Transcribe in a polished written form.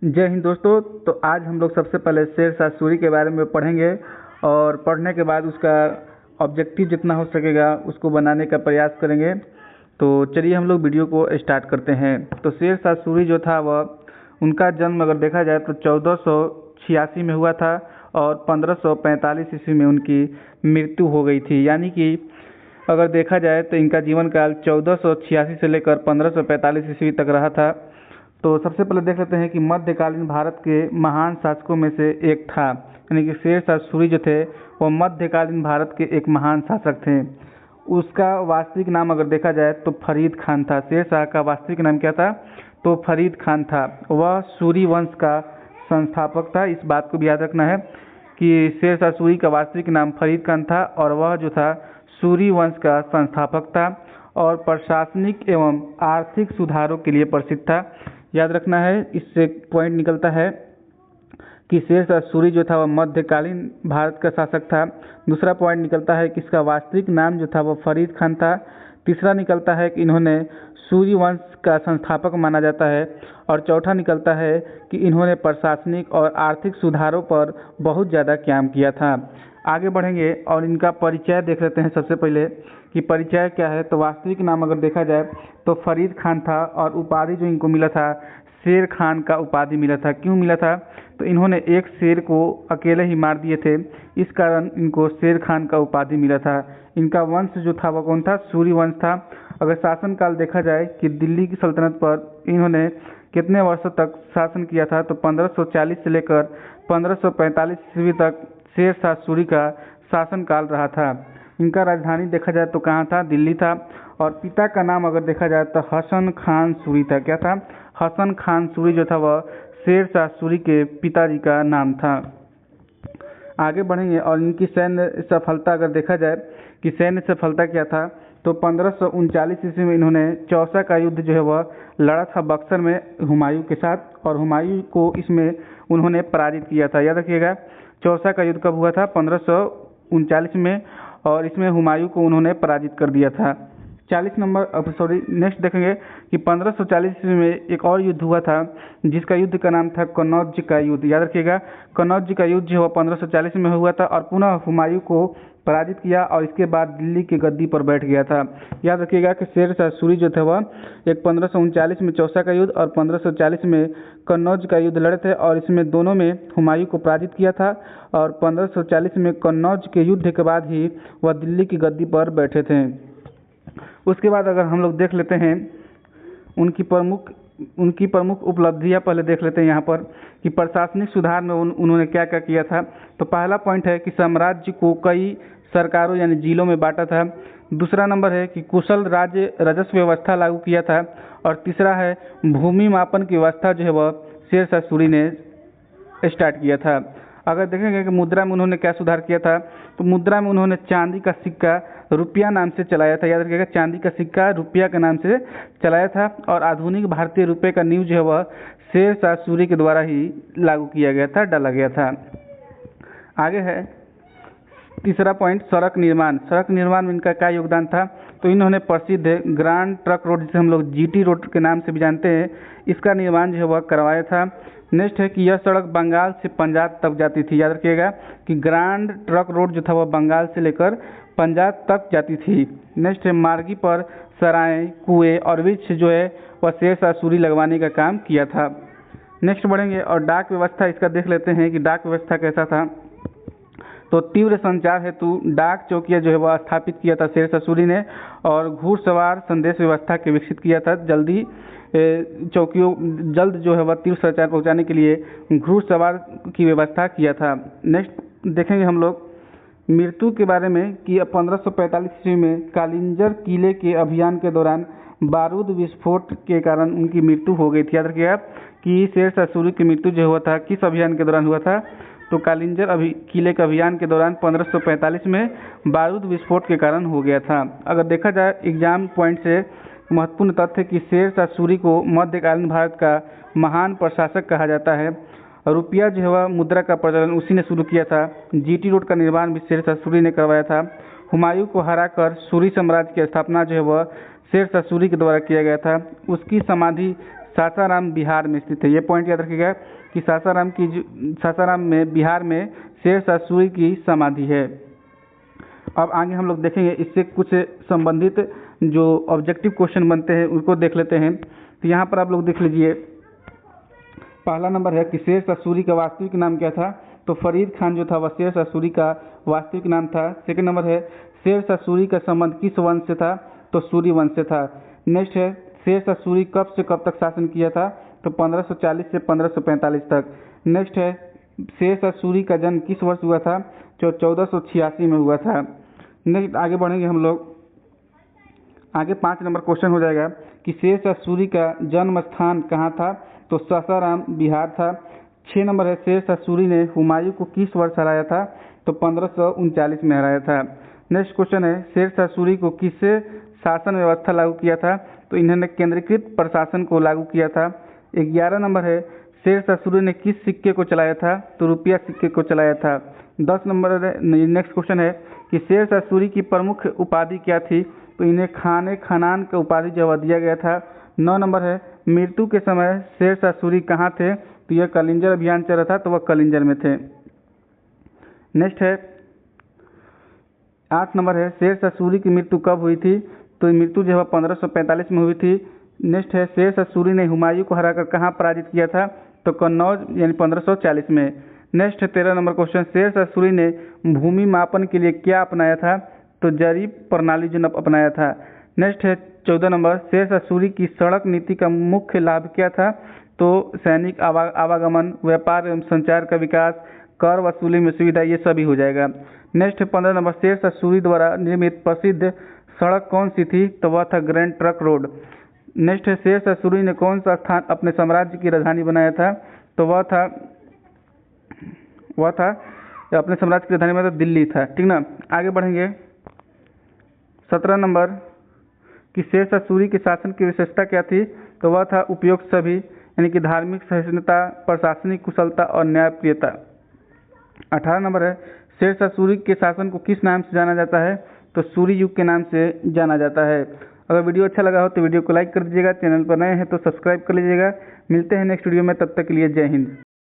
जय हिंद दोस्तों। तो आज हम लोग सबसे पहले शेर शाह सूरी के बारे में पढ़ेंगे और पढ़ने के बाद उसका ऑब्जेक्टिव जितना हो सकेगा उसको बनाने का प्रयास करेंगे। तो चलिए हम लोग वीडियो को स्टार्ट करते हैं। तो शेर शाह सूरी जो था वह उनका जन्म अगर देखा जाए तो 1486 में हुआ था और 1545 ईस्वी में उनकी मृत्यु हो गई थी। यानी कि अगर देखा जाए तो इनका जीवन काल 1486 से लेकर 1545 ईस्वी तक रहा था। तो सबसे पहले देख लेते हैं कि मध्यकालीन भारत के महान शासकों में से एक था। यानी कि शेर शाह सूरी जो थे वो मध्यकालीन भारत के एक महान शासक थे। उसका वास्तविक नाम अगर देखा जाए तो फरीद खान था। शेर शाह का वास्तविक नाम क्या था? तो फरीद खान था। वह सूरी वंश का संस्थापक था। इस बात को भी याद रखना है कि शेर शाह सूरी का वास्तविक नाम फरीद खान था और वह जो था सूरी वंश का संस्थापक था और प्रशासनिक एवं आर्थिक सुधारों के लिए प्रसिद्ध था। याद रखना है, इससे पॉइंट निकलता है कि शेर शाह सूरी जो था वह मध्यकालीन भारत का शासक था। दूसरा पॉइंट निकलता है कि इसका वास्तविक नाम जो था वह फरीद खान था। तीसरा निकलता है कि इन्होंने सूरी वंश का संस्थापक माना जाता है और चौथा निकलता है कि इन्होंने प्रशासनिक और आर्थिक सुधारों पर बहुत ज़्यादा काम किया था। आगे बढ़ेंगे और इनका परिचय देख लेते हैं। सबसे पहले कि परिचय क्या है, तो वास्तविक नाम अगर देखा जाए तो फरीद खान था और उपाधि जो इनको मिला था शेर खान का उपाधि मिला था। क्यों मिला था? तो इन्होंने एक शेर को अकेले ही मार दिए थे, इस कारण इनको शेर खान का उपाधि मिला था। इनका वंश जो था वह कौन था? सूरी वंश था। अगर शासनकाल देखा जाए कि दिल्ली की सल्तनत पर इन्होंने कितने वर्षों तक शासन किया था, तो 1540 से लेकर 1545 ईस्वी तक शेर शाह सूरी का शासनकाल रहा था। इनका राजधानी देखा जाए तो कहाँ था? दिल्ली था। और पिता का नाम अगर देखा जाए तो हसन खान सूरी था। क्या था? हसन खान सूरी जो था वह शेर शाह सूरी के पिताजी का नाम था। आगे बढ़ेंगे और इनकी सैन्य सफलता अगर देखा जाए कि सैन्य सफलता क्या था, तो 1539 ईस्वी में इन्होंने चौसा का युद्ध जो है वह लड़ा था बक्सर में हुमायूं के साथ और हुमायूं को इसमें उन्होंने पराजित किया था। याद रखिएगा, चौसा का युद्ध कब हुआ था? 1539 में और इसमें हुमायूं को उन्होंने पराजित कर दिया था। 40 नंबर नेक्स्ट देखेंगे कि 1540 ईस्वी में एक और युद्ध हुआ था जिसका युद्ध का नाम था कन्नौज का युद्ध। याद रखिएगा, कन्नौज का युद्ध जो 1540 में हुआ था और पुनः हुमायूं को पराजित किया और इसके बाद दिल्ली की गद्दी पर बैठ गया था। याद रखिएगा कि शेर शाह सूरी जो थे वह एक 1539 में चौसा का युद्ध और 1540 में कन्नौज का युद्ध लड़े थे और इसमें दोनों में हुमायूं को पराजित किया था और 1540 में कन्नौज के युद्ध के बाद ही वह दिल्ली की गद्दी पर बैठे थे। उसके बाद अगर हम लोग देख लेते हैं उनकी प्रमुख उपलब्धियां पहले देख लेते हैं यहाँ पर कि प्रशासनिक सुधार में उन्होंने क्या क्या किया था। तो पहला पॉइंट है कि साम्राज्य को कई सरकारों यानी जिलों में बांटा था। दूसरा नंबर है कि कुशल राज्य राजस्व व्यवस्था लागू किया था और तीसरा है भूमि मापन की व्यवस्था जो है वह शेर शाह सूरी ने स्टार्ट किया था। अगर देखेंगे कि मुद्रा में उन्होंने क्या सुधार किया था, तो मुद्रा में उन्होंने चांदी का सिक्का रुपया नाम से चलाया था। याद रखिएगा, चांदी का सिक्का रुपया के नाम से चलाया था और आधुनिक भारतीय रुपये का नींव जो है वह शेर शाह सूरी के द्वारा ही लागू किया गया था, डाला गया था। आगे है तीसरा पॉइंट, सड़क निर्माण। सड़क निर्माण में इनका क्या योगदान था? तो इन्होंने प्रसिद्ध ग्रांड ट्रक रोड जिसे हम लोग जीटी रोड के नाम से भी जानते हैं, इसका निर्माण जो है वह करवाया था। नेक्स्ट है कि यह सड़क बंगाल से पंजाब तक जाती थी। याद रखिएगा कि ग्रांड ट्रक रोड जो था वह बंगाल से लेकर पंजाब तक जाती थी। नेक्स्ट है मार्गी पर सराय, कुएं और वृक्ष जो है वह शेर शाह सूरी लगवाने का काम किया था। नेक्स्ट बढ़ेंगे और डाक व्यवस्था इसका देख लेते हैं कि डाक व्यवस्था कैसा था। तो तीव्र संचार हेतु डाक चौकिया जो है वह स्थापित किया था शेर शाह सूरी ने और घुड़सवार संदेश व्यवस्था के विकसित किया था। चौकियों जल्द जो है वह तीव्र संचार पहुंचाने के लिए घुड़सवार की व्यवस्था किया था। नेक्स्ट देखेंगे हम लोग मृत्यु के बारे में कि 1545 ईस्वी में कालिंजर किले के अभियान के दौरान बारूद विस्फोट के कारण उनकी मृत्यु हो गई थी। याद रखिएगा कि शेर शाह सूरी की मृत्यु जो हुआ था किस अभियान के दौरान हुआ था? तो कालिंजर किले के अभियान के दौरान 1545 में बारूद विस्फोट के कारण हो गया था। अगर देखा जाए एग्जाम पॉइंट से महत्वपूर्ण तथ्य कि शेर शाह सूरी को मध्यकालीन भारत का महान प्रशासक कहा जाता है। रुपया जो है वह मुद्रा का प्रचलन उसी ने शुरू किया था। जीटी रोड का निर्माण भी शेर शाह सूरी ने करवाया था। हुमायूं को हराकर सूरी साम्राज्य की स्थापना जो है वह शेर शाह सूरी के द्वारा किया गया था। उसकी समाधि सासाराम बिहार में स्थित है। ये पॉइंट याद रखिएगा कि सासाराम में बिहार में शेरशाह सूरी की समाधि है। अब आगे हम लोग देखेंगे इससे कुछ संबंधित जो ऑब्जेक्टिव क्वेश्चन बनते हैं उनको देख लेते हैं। तो यहाँ पर आप लोग देख लीजिए, पहला नंबर है कि शेरशाह सूरी का वास्तविक नाम क्या था। तो फरीद खान जो था वह शेरशाह सूरी का वास्तविक नाम था। सेकंड नंबर है शेरशाह सूरी का संबंध किस वंश से था। तो सूरी वंश से था। नेक्स्ट है शेरशाह सूरी कब से कब तक शासन किया था। तो 1540 से 1545 तक। नेक्स्ट है शेरशाह सूरी का जन्म किस वर्ष हुआ था। जो 1486 में हुआ था। नेक्स्ट आगे बढ़ेंगे हम लोग, आगे 5 नंबर क्वेश्चन हो जाएगा कि शेरशाह सूरी का जन्म स्थान कहाँ था। तो सासाराम बिहार था। 6 नंबर है शेरशाह सूरी ने हुमायूं को किस वर्ष हराया था। तो 1539 में हराया था। नेक्स्ट क्वेश्चन है शेरशाह सूरी को किससे शासन व्यवस्था लागू किया था। तो इन्होंने केंद्रीकृत प्रशासन को लागू किया था। 11 नंबर है शेरशाह सूरी ने किस सिक्के को चलाया था। तो रुपया सिक्के को चलाया था। 10 नंबर नेक्स्ट क्वेश्चन है कि शेरशाह सूरी की प्रमुख उपाधि क्या थी। तो इन्हें खाने खानान का उपाधि जो दिया गया था। 9 नंबर है मृत्यु के समय शेरशाह सूरी कहाँ थे। तो यह कलिंजर अभियान चल रहा था तो वह कलिंजर में थे। नेक्स्ट है 8 नंबर है शेरशाह सूरी की मृत्यु कब हुई थी। तो मृत्यु जो है 1545 में हुई थी। नेक्स्ट है शेरशाह सूरी ने हुमायूं को हराकर कहाँ पराजित किया था। तो कन्नौज यानी 1540 में। नेक्स्ट है 13 नंबर क्वेश्चन शेरशाह सूरी ने भूमि मापन के लिए क्या अपनाया था। तो जरीब प्रणाली जो अपनाया था। नेक्स्ट है 14 नंबर शेरशाह सूरी की सड़क नीति का मुख्य लाभ क्या था। तो सैनिक आवागमन, व्यापार एवं संचार का विकास, कर वसूली में सुविधा, ये सभी हो जाएगा। नेक्स्ट है 15 नंबर शेरशाह सूरी द्वारा निर्मित प्रसिद्ध सड़क कौन सी थी। तो वह था ग्रैंड ट्रंक रोड। नेक्स्ट है शेरशाह सूरी ने कौन सा स्थान अपने साम्राज्य की राजधानी बनाया था। तो वह था अपने साम्राज्य की राजधानी में दिल्ली था। ठीक ना। आगे बढ़ेंगे 17 नंबर कि शेरशाह सूरी के शासन की विशेषता क्या थी। तो वह था उपयुक्त सभी, यानी कि धार्मिक सहिष्णुता, प्रशासनिक कुशलता और न्यायप्रियता। 18 नंबर है शेरशाह सूरी के शासन को किस नाम से जाना जाता है। तो सूरी युग के नाम से जाना जाता है। अगर वीडियो अच्छा लगा हो तो वीडियो को लाइक कर दीजिएगा। चैनल पर नए हैं तो सब्सक्राइब कर लीजिएगा। मिलते हैं नेक्स्ट वीडियो में, तब तक के लिए जय हिंद।